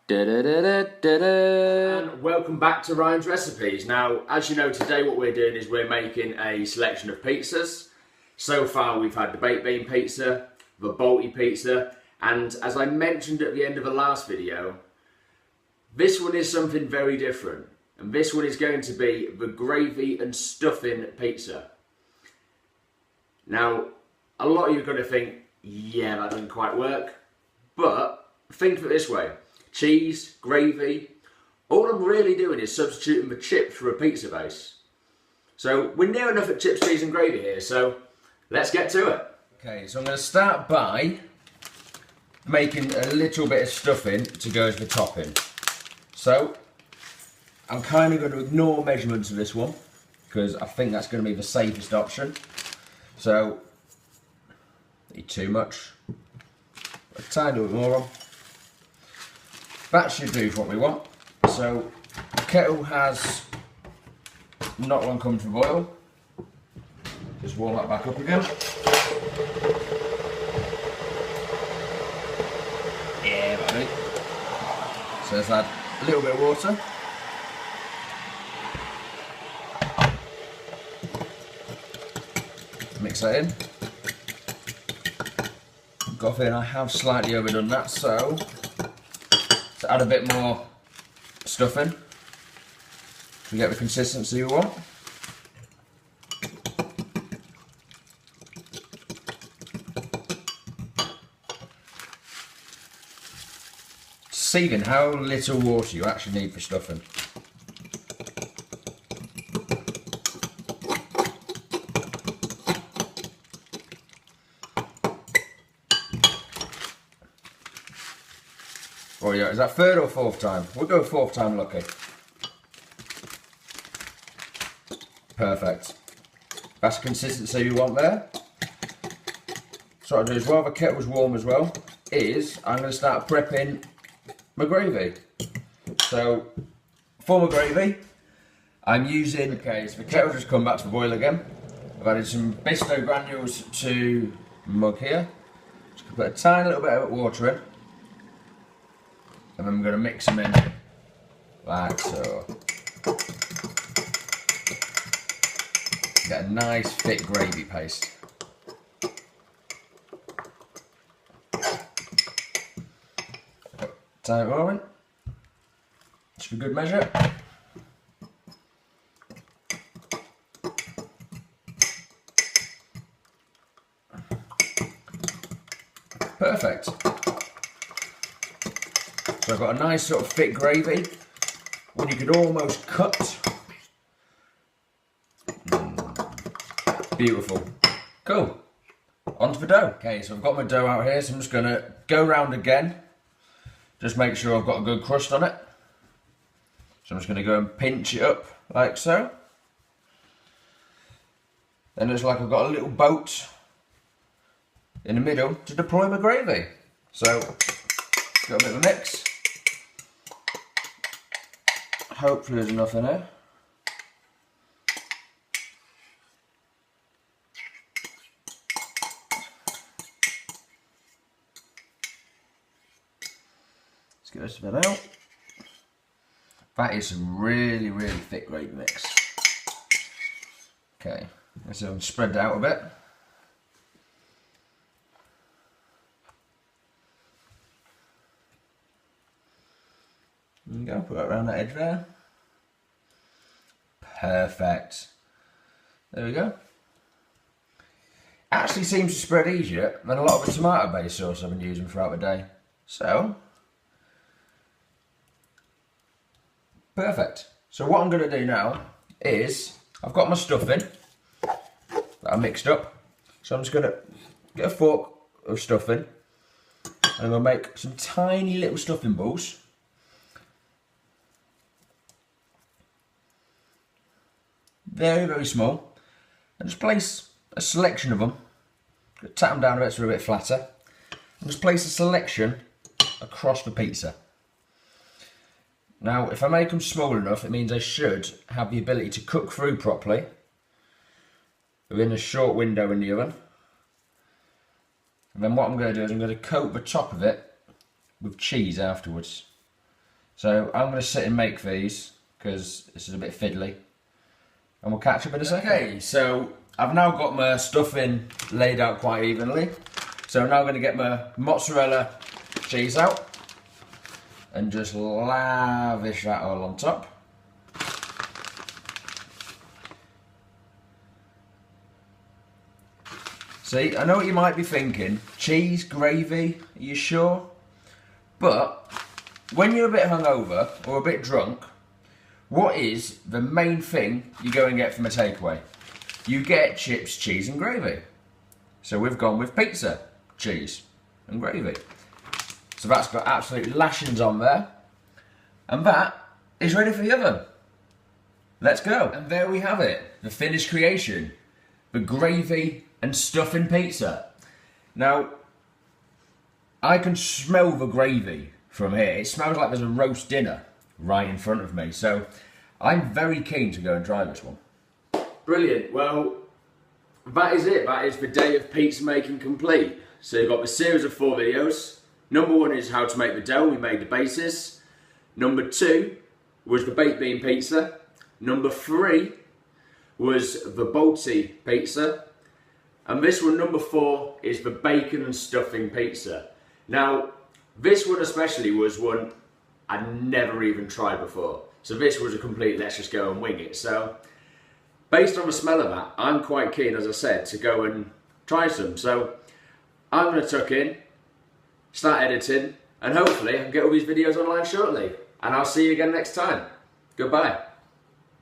And welcome back to Ryan's Recipes. Now, as you know, today what we're doing is we're making a selection of pizzas. So far we've had the baked bean pizza, the Balti pizza, and as I mentioned at the end of the last video, this one is something very different. And this one is going to be the gravy and stuffing pizza. Now, a lot of you are going to think, yeah, that doesn't quite work. But think of it this way. Cheese, gravy, all I'm really doing is substituting the chips for a pizza base. So we're near enough at chips, cheese and gravy here, so let's get to it. Okay, so I'm going to start by making a little bit of stuffing to go as the topping. So I'm kind of going to ignore measurements of this one because I think that's going to be the safest option. So, not too much, a tiny bit more on. That should do for what we want. So the kettle has not long come to boil. Just warm that back up again. Yeah, buddy. So let's add a little bit of water. Mix that in. Got a feeling I have slightly overdone that, so to add a bit more stuffing to get the consistency you want. Deceiving how little water you actually need for stuffing. Oh yeah, is that third or fourth time? We'll go fourth time lucky. Perfect. That's the consistency you want there. So what I'll do is while the kettle's warm as well, is I'm going to start prepping my gravy. So for my gravy, I'm using, okay, so the kettle just come back to the boil again. I've added some Bisto granules to the mug here. Just put a tiny little bit of water in. And then I'm going to mix them in like so. Get a nice thick gravy paste. Time rolling. Just for good measure. Perfect. So I've got a nice sort of thick gravy, one you could almost cut. Beautiful. Cool. On to the dough. Okay, so I've got my dough out here, so I'm just going to go round again. Just make sure I've got a good crust on it. So I'm just going to go and pinch it up like so. Then it's like I've got a little boat in the middle to deploy my gravy. So, got a bit of a mix. Hopefully there's enough in there. Let's get this bit out. That is some really, really thick gravy mix. Okay, let's spread that out a bit. There you go, put that around that edge there. Perfect. There we go. Actually seems to spread easier than a lot of the tomato based sauce I've been using throughout the day. So, perfect. So what I'm going to do now is, I've got my stuffing that I mixed up. So I'm just going to get a fork of stuffing and I'm going to make some tiny little stuffing balls. Very, very small, and just place a selection of them, tap them down a bit so they're a bit flatter, and just place a selection across the pizza. Now, if I make them small enough, it means I should have the ability to cook through properly within a short window in the oven. And then what I'm going to do is I'm going to coat the top of it with cheese afterwards. So I'm going to sit and make these because this is a bit fiddly. And we'll catch up in a second. Okay, so I've now got my stuffing laid out quite evenly. So I'm now going to get my mozzarella cheese out and just lavish that all on top. See, I know what you might be thinking, cheese, gravy, are you sure? But when you're a bit hungover or a bit drunk, what is the main thing you go and get from a takeaway? You get chips, cheese and gravy. So we've gone with pizza, cheese and gravy. So that's got absolute lashings on there. And that is ready for the oven. Let's go. And there we have it, the finished creation. The gravy and stuffing pizza. Now, I can smell the gravy from here. It smells like there's a roast dinner right in front of me. So I'm very keen to go and try this one. Brilliant. Well, that is it. That is the day of pizza making complete. So you've got the series of 4 videos. Number 1 is how to make the dough. We made the bases. Number 2 was the baked bean pizza. Number 3 was the Balti pizza. And this one, number 4, is the bacon and stuffing pizza. Now, this one especially was one I'd never even tried before. So this was a complete let's just go and wing it. So, based on the smell of that, I'm quite keen, as I said, to go and try some. So, I'm going to tuck in, start editing, and hopefully I can get all these videos online shortly. And I'll see you again next time. Goodbye.